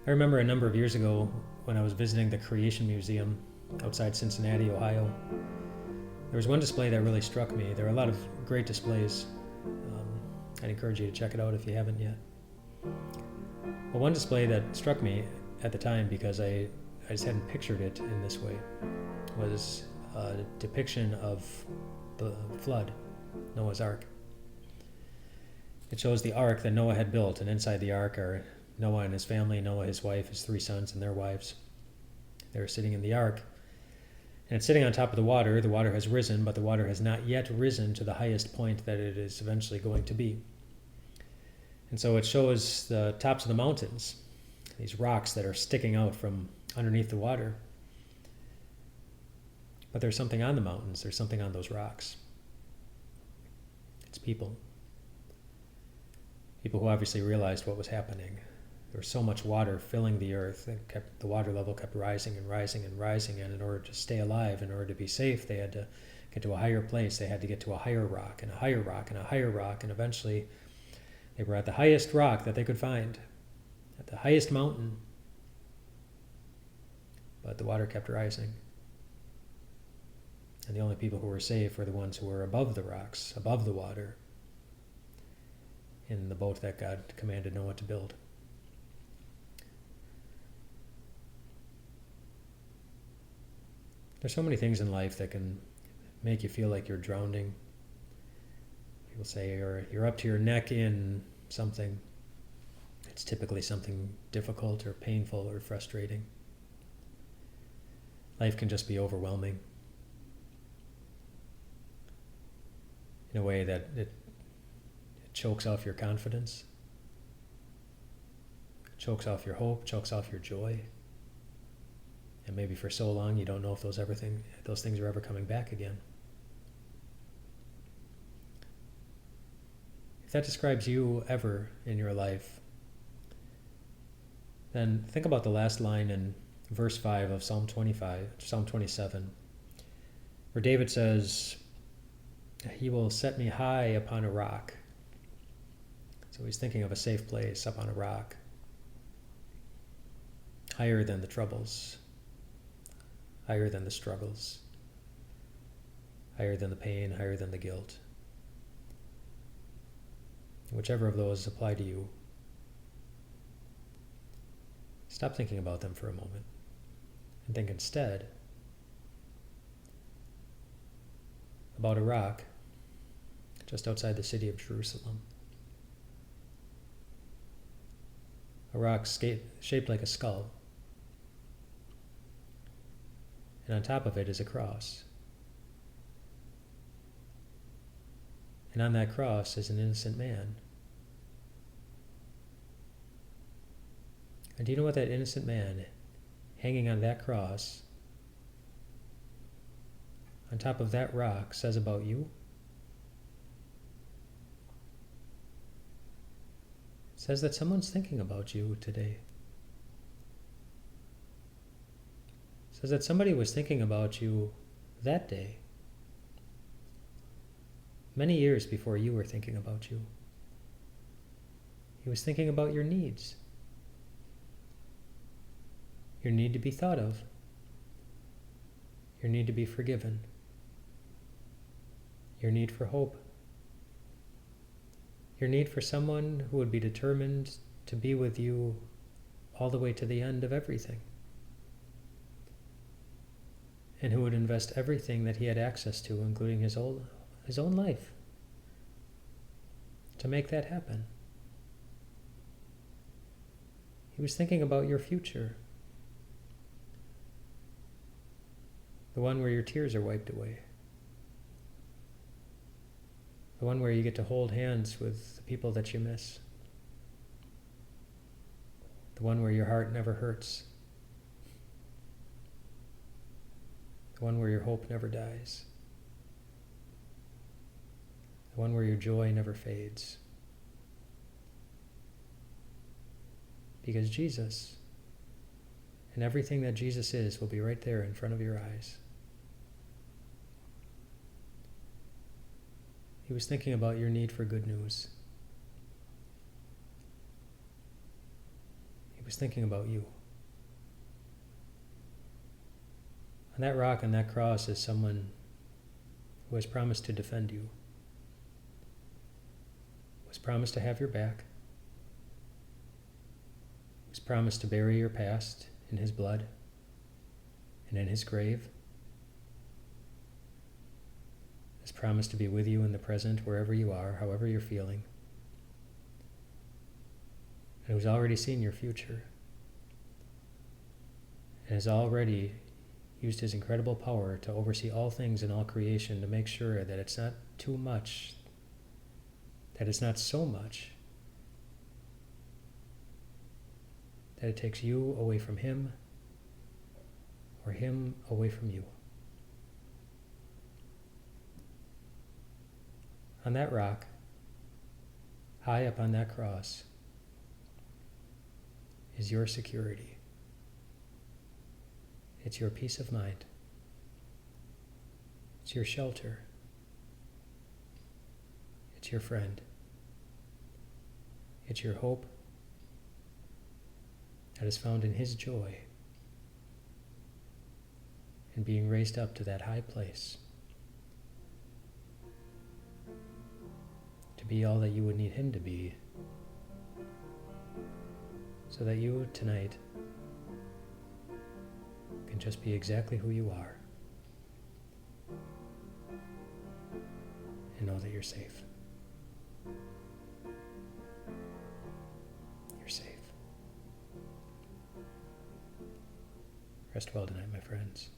I remember a number of years ago when I was visiting the Creation Museum outside Cincinnati, Ohio. There was one display that really struck me. There are a lot of great displays. I'd encourage you to check it out if you haven't yet. But one display that struck me at the time, because I just hadn't pictured it in this way, was a depiction of the flood, Noah's Ark. It shows the ark that Noah had built, and inside the ark are Noah and his family, Noah, his wife, his 3 sons, and their wives. They're sitting in the ark, and it's sitting on top of the water. The water has risen, but the water has not yet risen to the highest point that it is eventually going to be. And so it shows the tops of the mountains, these rocks that are sticking out from underneath the water. But there's something on the mountains, there's something on those rocks. It's people. People who obviously realized what was happening. There was so much water filling the earth, and the water level kept rising and rising and rising, and in order to stay alive, in order to be safe, they had to get to a higher place. They had to get to a higher rock, and a higher rock, and a higher rock, and eventually they were at the highest rock that they could find, at the highest mountain. But the water kept rising. And the only people who were safe were the ones who were above the rocks, above the water, in the boat that God commanded Noah to build. There's so many things in life that can make you feel like you're drowning. People say you're up to your neck in something. It's typically something difficult or painful or frustrating. Life can just be overwhelming in a way that it chokes off your confidence, chokes off your hope, chokes off your joy. And maybe for so long you don't know if those things are ever coming back again. If that describes you ever in your life, then think about the last line in verse 5 of Psalm 27, where David says, "He will set me high upon a rock." So he's thinking of a safe place up on a rock, higher than the troubles, higher than the struggles, higher than the pain, higher than the guilt. Whichever of those apply to you, stop thinking about them for a moment and think instead about a rock just outside the city of Jerusalem. A rock shaped like a skull. And on top of it is a cross. And on that cross is an innocent man. And do you know what that innocent man hanging on that cross, on top of that rock, says about you? It says that someone's thinking about you today. It says that somebody was thinking about you that day, many years before you were thinking about you. He was thinking about your needs. Your need to be thought of. Your need to be forgiven. Your need for hope. Your need for someone who would be determined to be with you all the way to the end of everything. And who would invest everything that he had access to, including his own life, to make that happen. He was thinking about your future. The one where your tears are wiped away. The one where you get to hold hands with the people that you miss. The one where your heart never hurts. The one where your hope never dies. The one where your joy never fades. Because Jesus and everything that Jesus is will be right there in front of your eyes. He was thinking about your need for good news. He He was thinking about you. On that rock, on that cross, is someone who has promised to defend you, who has promised to have your back, who has promised to bury your past in his blood and in his grave, has promised to be with you in the present, wherever you are, however you're feeling, and who's already seen your future, and has already used his incredible power to oversee all things in all creation to make sure that it's not too much, that it's not so much, that it takes you away from him or him away from you. On that rock, high up on that cross, is your security. It's your peace of mind. It's your shelter. It's your friend. It's your hope that is found in his joy in being raised up to that high place, to be all that you would need him to be, so that you tonight can just be exactly who you are and know that you're safe. You're safe. Rest well tonight, my friends.